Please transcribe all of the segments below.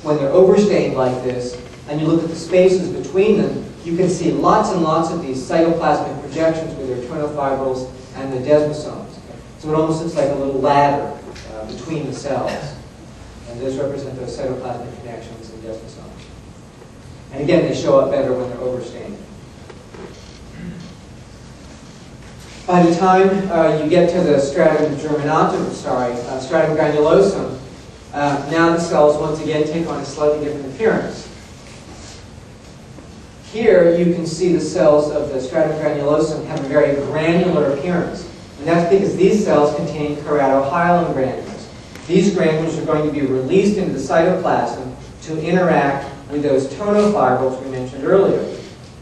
when they're overstained like this, and you look at the spaces between them, you can see lots and lots of these cytoplasmic projections with their tonofibrils and the desmosomes. So it almost looks like a little ladder between the cells. And those represent those cytoplasmic connections and desmosomes. And again, they show up better when they're overstained. By the time you get to the stratum germinatum, stratum granulosum, now the cells once again take on a slightly different appearance. Here you can see the cells of the stratum granulosum have a very granular appearance. And that's because these cells contain keratohyalin granules. These granules are going to be released into the cytoplasm to interact with those tonofibrils we mentioned earlier.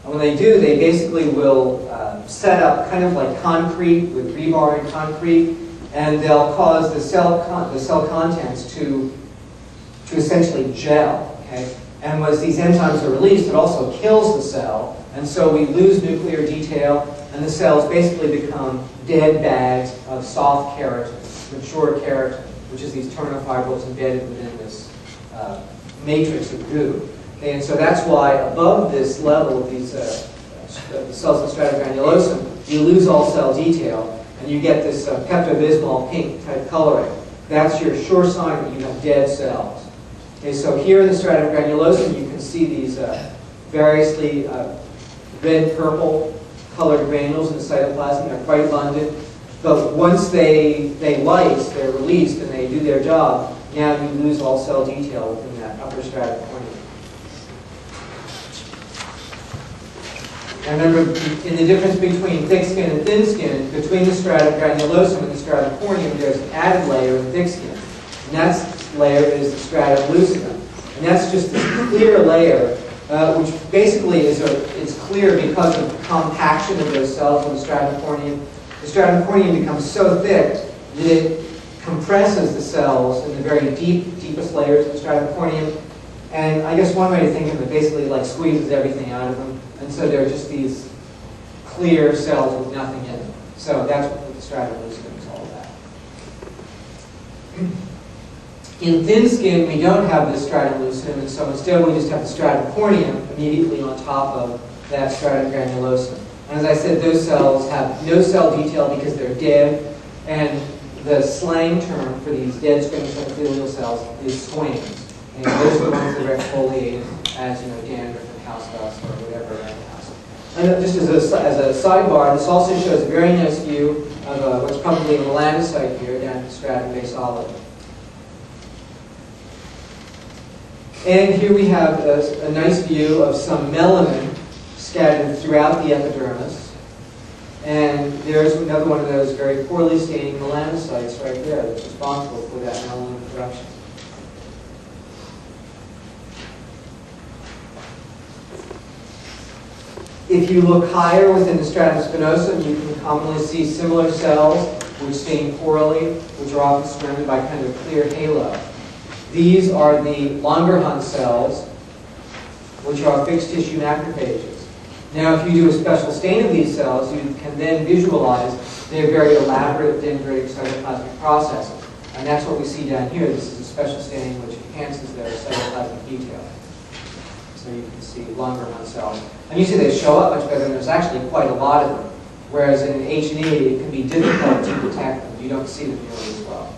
And when they do, they basically will set up kind of like concrete with rebar and concrete, and they'll cause the cell contents to essentially gel. Okay? And as these enzymes are released, it also kills the cell, and so we lose nuclear detail, and the cells basically become dead bags of soft keratin, mature keratin, which is these tonofibrils embedded within this matrix of goo. Okay, and so that's why above this level of these the cells of stratum granulosum, you lose all cell detail, and you get this Pepto-Bismol pink type coloring. That's your sure sign that you have dead cells. Okay, so here in the stratum granulosum, you can see these variously red-purple colored granules in the cytoplasm. They're quite abundant. But once they lyse, they're released, and they do their job, now you lose all cell detail within that upper stratum corneum. And remember, in the difference between thick skin and thin skin, between the stratum granulosum and the stratum corneum, there's an added layer of thick skin. And that layer is the stratum lucidum. And that's just this clear layer, which basically is clear because of the compaction of those cells in the stratum corneum. The stratum corneum becomes so thick that it compresses the cells in the very deepest layers of the stratum corneum. And I guess one way to think of it, basically like squeezes everything out of them. And so they're just these clear cells with nothing in them. So that's what the stratum lucidum is all about. In thin skin, we don't have this stratum lucidum, and so instead we just have the stratum corneum immediately on top of that stratum granulosum. And as I said, those cells have no cell detail because they're dead, and the slang term for these dead squamous epithelial cells is squames. And those are the ones that are exfoliated as, dandruff and house dust or whatever around the house. And just as a sidebar, this also shows a very nice view of what's probably a melanocyte here down at the stratum basalum. And here we have a nice view of some melanin scattered throughout the epidermis. And there's another one of those very poorly staining melanocytes right there that's responsible for that melanin production. If you look higher within the stratum spinosum, you can commonly see similar cells which stain poorly, which are often surrounded by kind of a clear halo. These are the Langerhans cells, which are fixed tissue macrophages. Now, if you do a special stain of these cells, you can then visualize their very elaborate dendritic cytoplasmic processes. And that's what we see down here. This is a special stain which enhances their cytoplasmic detail. So you can see Langerhans cells. And you see they show up much better, and there's actually quite a lot of them. Whereas in H&E, it can be difficult to detect them. You don't see them nearly as well.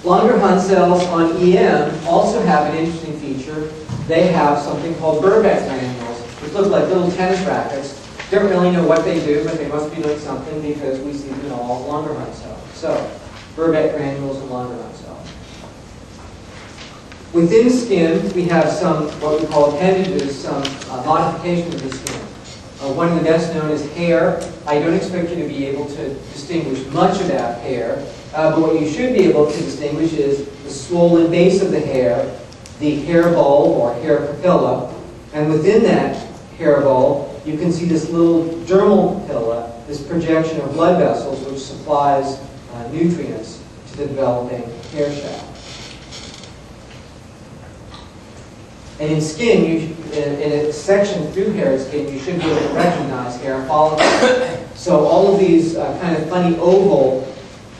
Langerhans cells on EM also have an interesting feature. They have something called Burbeck granules, which look like little tennis rackets. Don't really know what they do, but they must be doing something because we see them in all Langerhans cells. So, Burbeck granules and Langerhans cells. Within skin, we have some, what we call appendages, some modification of the skin. One of the best known is hair. I don't expect you to be able to distinguish much about hair, but what you should be able to distinguish is the swollen base of the hair, the hair bulb or hair papilla, and within that hair bulb, you can see this little dermal papilla, this projection of blood vessels which supplies nutrients to the developing hair shaft. And in skin, in a section through hair skin, you should be able to recognize hair follicles. So all of these kind of funny oval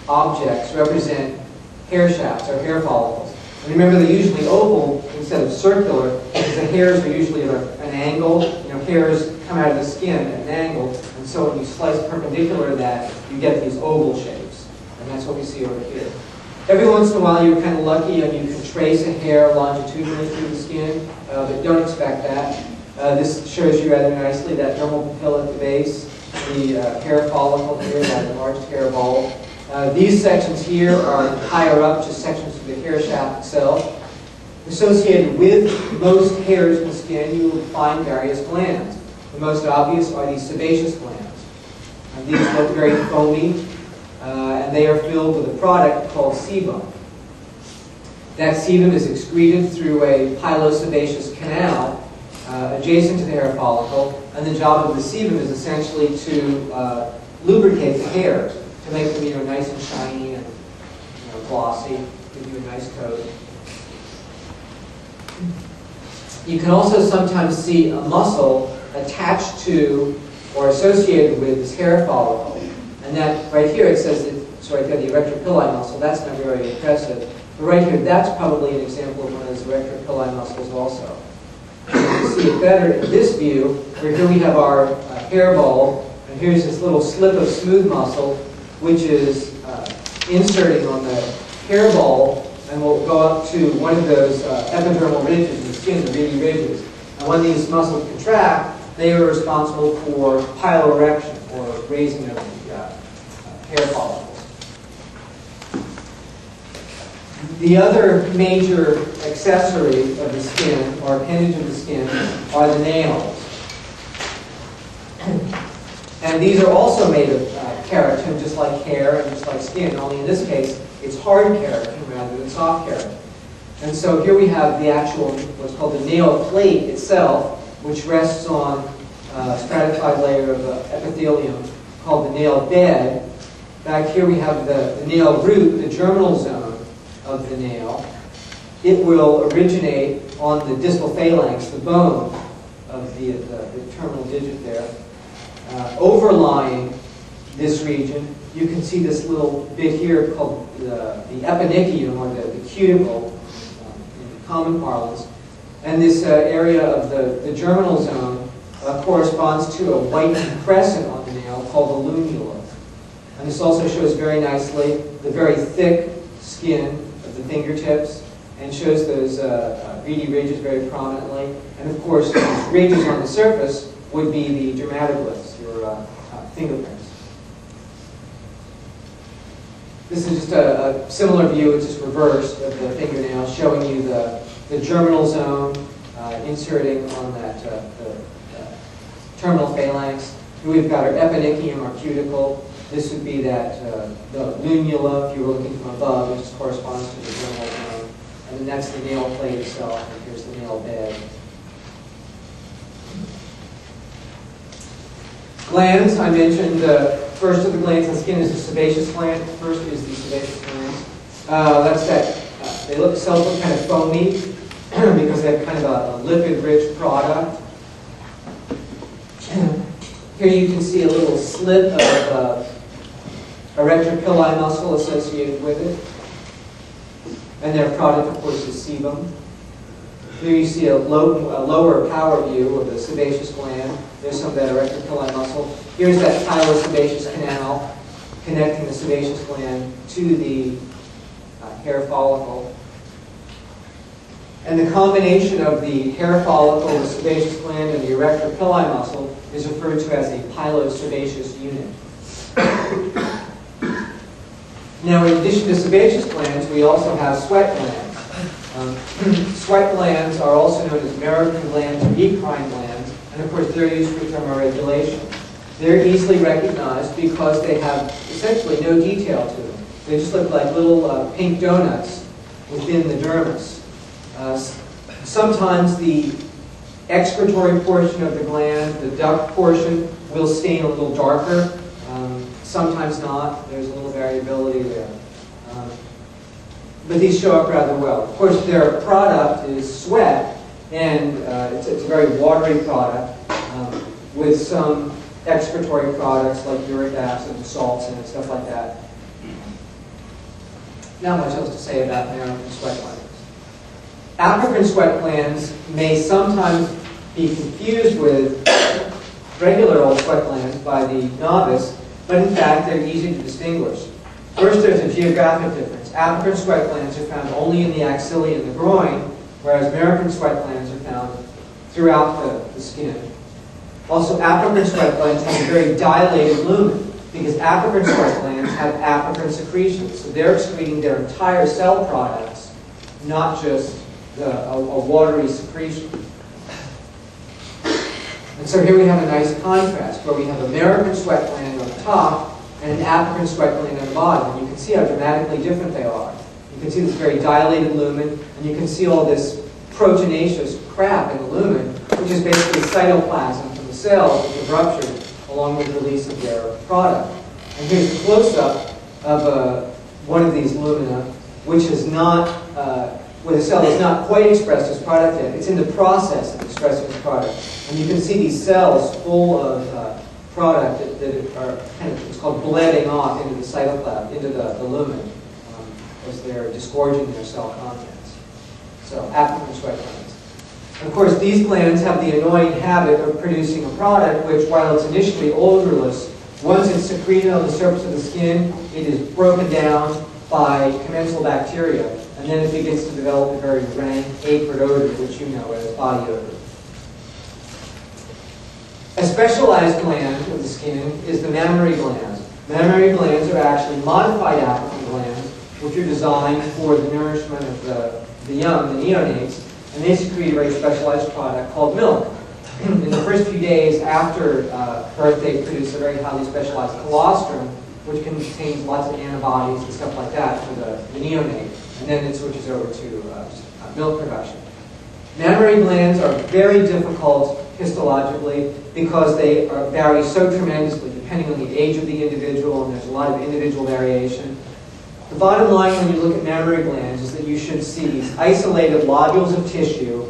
objects represent hair shafts or hair follicles. And remember, they're usually oval instead of circular because the hairs are usually at an angle. You know, hairs come out of the skin at an angle, and so when you slice perpendicular to that, you get these oval shapes. And that's what we see over here. Every once in a while, you're kind of lucky and you can trace a hair longitudinally through the skin, but don't expect that. This shows you rather nicely that dermal papilla at the base, the hair follicle here, that enlarged hair bulb. These sections here are higher up, just sections of the hair shaft itself. Associated with most hairs in the skin, you will find various glands. The most obvious are these sebaceous glands. These look very foamy, and they are filled with a product called sebum. That sebum is excreted through a pilosebaceous canal adjacent to the hair follicle, and the job of the sebum is essentially to lubricate the hairs, to make them nice and shiny and glossy, give you a nice coat. You can also sometimes see a muscle attached to or associated with this hair follicle. And that right here, it says it's right there, the erectropilli muscle. That's not very impressive. But right here, that's probably an example of one of those erectropilli muscles also. You can see it better in this view, where here we have our hair bulb, and here's this little slip of smooth muscle, which is inserting on the hair bulb, and will go up to one of those epidermal ridges in the skin, the reedy ridges. And when these muscles contract, they are responsible for piloerection, or raising of the hair follicles. The other major accessory of the skin, or appendage of the skin, are the nails. And these are also made of keratin, just like hair and just like skin, only in this case, it's hard keratin rather than soft keratin. And so here we have the actual, what's called the nail plate itself, which rests on a stratified layer of epithelium called the nail bed. Back here we have the nail root, the germinal zone of the nail. It will originate on the distal phalanx, the bone of the terminal digit there. Overlying this region, you can see this little bit here called the eponychium, or the cuticle, in common parlance. And this area of the germinal zone corresponds to a white crescent on the nail called the lunula. And this also shows very nicely the very thick skin of the fingertips, and shows those reedy ridges very prominently. And of course, these ridges on the surface would be the dermatoglyphs, your fingerprints. This is just a similar view, it's just reversed, of the fingernail, showing you the germinal zone inserting on that terminal phalanx. Here we've got our eponychium, or cuticle. This would be that the lunula, if you were looking from above, which corresponds to the germinal zone. And then that's the nail plate itself, and here's the nail bed. Glands, I mentioned, first of the glands in the skin is the sebaceous gland. First is the sebaceous glands. That's that, they look kind of foamy because they have kind of a lipid-rich product. Here you can see a little slit of erectropilli muscle associated with it. And their product, of course, is sebum. Here you see a lower power view of the sebaceous gland. There's some of that erectopilli muscle. Here's that pilosebaceous canal connecting the sebaceous gland to the hair follicle. And the combination of the hair follicle, the sebaceous gland, and the erectopilli muscle is referred to as a pilosebaceous unit. Now, in addition to sebaceous glands, we also have sweat glands. Sweat glands are also known as American glands or eccrine glands, and of course they're used for thermoregulation. They're easily recognized because they have essentially no detail to them. They just look like little pink donuts within the dermis. Sometimes the excretory portion of the gland, the duct portion, will stain a little darker. Sometimes not. There's a little variability there. But these show up rather well. Of course, their product is sweat, and it's a very watery product with some excretory products like uric acid and salts and stuff like that. Not much else to say about American sweat glands. Apocrine sweat glands may sometimes be confused with regular old sweat glands by the novice, but in fact they're easy to distinguish. First, there's a geographic difference. Apocrine sweat glands are found only in the axilla and the groin, whereas merocrine sweat glands are found throughout the skin. Also, apocrine sweat glands have a very dilated lumen, because apocrine sweat glands have apocrine secretions, so they're excreting their entire cell products, not just a watery secretion. And so here we have a nice contrast, where we have a merocrine sweat gland on the top and an apocrine sweat gland on the bottom. And you can see how dramatically different they are. You can see this very dilated lumen, and you can see all this proteinaceous crap in the lumen, which is basically cytoplasm from the cells which have ruptured along with the release of their product. And here's a close-up of one of these lumina, which is not, where the cell is not quite expressed as product yet. It's in the process of expressing its product. And you can see these cells full of product that are kind of, it's called bleeding off into the cytoplasm, into the lumen, as they're disgorging their cell contents. So, apocrine sweat glands. And of course, these glands have the annoying habit of producing a product which, while it's initially odorless, once it's secreted on the surface of the skin, it is broken down by commensal bacteria, and then it begins to develop a very rank, acrid odor, which you know as body odor. A specialized gland of the skin is the mammary glands. Mammary glands are actually modified apocrine glands, which are designed for the nourishment of the young, the neonates, and they secrete a very specialized product called milk. In the first few days after birth, they produce a very highly specialized colostrum, which contains lots of antibodies and stuff like that for the neonate, and then it switches over to milk production. Mammary glands are very difficult histologically because they vary so tremendously depending on the age of the individual, and there's a lot of individual variation. The bottom line when you look at mammary glands is that you should see these isolated lobules of tissue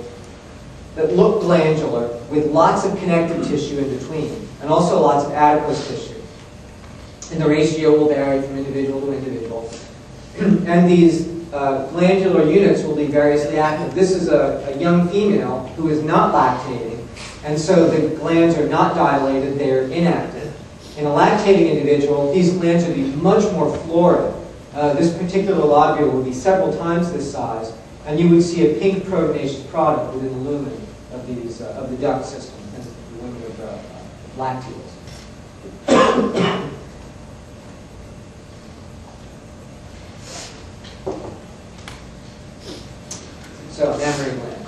that look glandular with lots of connective tissue in between, and also lots of adipose tissue. And the ratio will vary from individual to individual. And these glandular units will be variously active. This is a young female who is not lactating, and so the glands are not dilated, they're inactive. In a lactating individual, these glands would be much more florid. This particular lobule would be several times this size, and you would see a pink proteinaceous product within the lumen of these of the duct system, and the lumen of lacteals. So, mammary gland.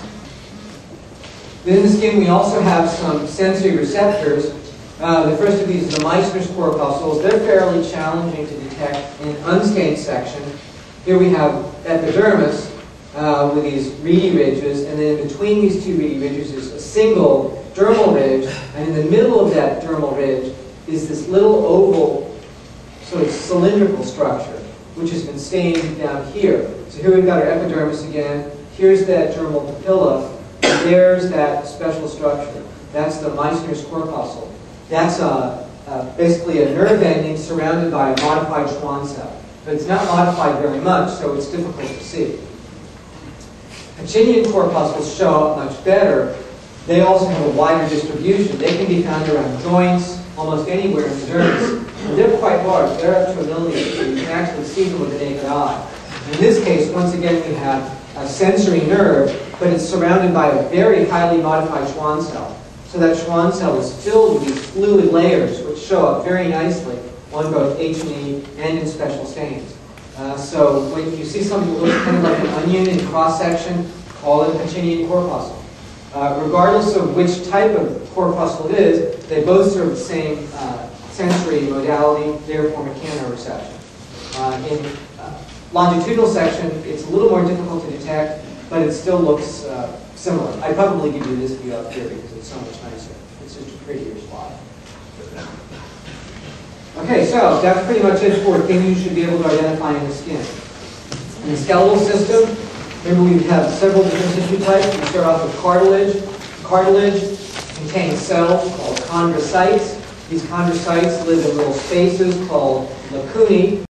Within the skin, we also have some sensory receptors. The first of these is the Meissner's corpuscles. They're fairly challenging to detect in unstained section. Here we have epidermis with these reedy ridges, and then in between these two reedy ridges is a single dermal ridge, and in the middle of that dermal ridge is this little oval, sort of cylindrical structure, which has been stained down here. So here we've got our epidermis again. Here's that dermal papilla, and there's that special structure. That's the Meissner's corpuscle. That's basically a nerve ending surrounded by a modified Schwann cell. But it's not modified very much, so it's difficult to see. Pacinian corpuscles show up much better. They also have a wider distribution. They can be found around joints, almost anywhere in the dermis. And they're quite large. They're up to 1 million, so you can actually see them with the naked eye. In this case, once again, we have a sensory nerve, but it's surrounded by a very highly modified Schwann cell. So that Schwann cell is filled with these fluid layers, which show up very nicely on both H&E and in special stains. So when you see something that looks kind of like an onion in cross-section, call it a Pacinian corpuscle. Regardless of which type of corpuscle it is, they both serve the same sensory modality, therefore mechanoreception. In longitudinal section, it's a little more difficult to detect, but it still looks similar. I'd probably give you this view up here because it's so much nicer. It's just a prettier slide. Okay, so that's pretty much it for things you should be able to identify in the skin. In the skeletal system, remember we have several different tissue types. We start off with cartilage. Cartilage contains cells called chondrocytes. These chondrocytes live in little spaces called lacunae.